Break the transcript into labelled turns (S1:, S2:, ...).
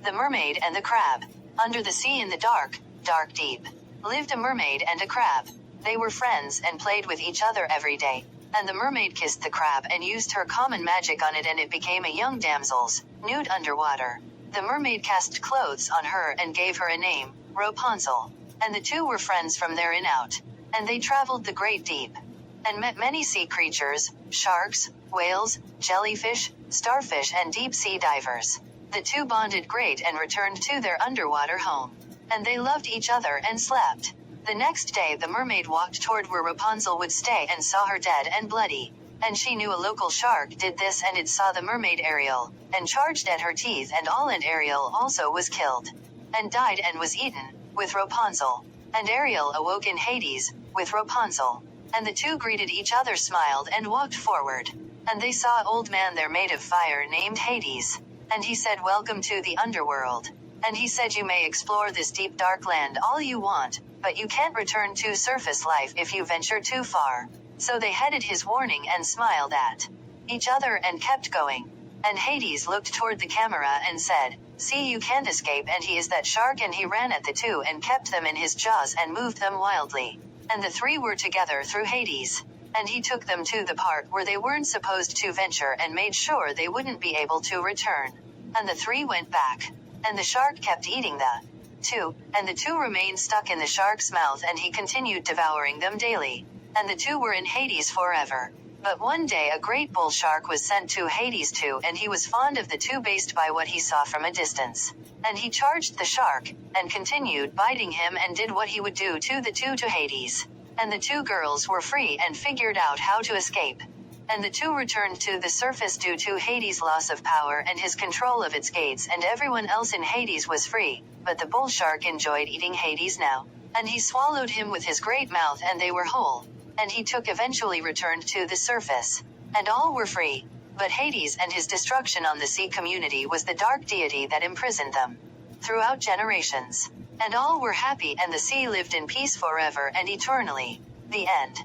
S1: The Mermaid and the Crab. Under the sea in the dark, dark deep, lived a mermaid and a crab. They were friends and played with each other every day. And the mermaid kissed the crab and used her common magic on it, and it became a young damsel's, nude underwater. The mermaid cast clothes on her and gave her a name, Rapunzel. And the two were friends from there in out. And they traveled the great deep, and met many sea creatures, sharks, whales, jellyfish, starfish and deep-sea divers. The two bonded great and returned to their underwater home. And they loved each other and slept. The next day the mermaid walked toward where Rapunzel would stay and saw her dead and bloody. And she knew a local shark did this, and it saw the mermaid Ariel, and charged at her teeth and all, and Ariel also was killed. And died and was eaten, with Rapunzel. And Ariel awoke in Hades, with Rapunzel. And the two greeted each other, smiled and walked forward. And they saw an old man there made of fire named Hades. And he said, "Welcome to the underworld." And he said, "You may explore this deep dark land all you want, but you can't return to surface life if you venture too far." So they heeded his warning and smiled at each other and kept going. And Hades looked toward the camera and said, "See, you can't escape," and he is that shark. And he ran at the two and kept them in his jaws and moved them wildly. And the three were together through Hades. And he took them to the part where they weren't supposed to venture and made sure they wouldn't be able to return. And the three went back. And the shark kept eating the two, and the two remained stuck in the shark's mouth, and he continued devouring them daily. And the two were in Hades forever. But one day a great bull shark was sent to Hades too, and he was fond of the two based by what he saw from a distance. And he charged the shark, and continued biting him, and did what he would do to the two to Hades. And the two girls were free and figured out how to escape. And the two returned to the surface due to Hades' loss of power and his control of its gates, and everyone else in Hades was free, but the bull shark enjoyed eating Hades now. And he swallowed him with his great mouth, and they were whole. And he took eventually returned to the surface. And all were free. But Hades and his destruction on the sea community was the dark deity that imprisoned them throughout generations. And all were happy, and the sea lived in peace forever and eternally. The end.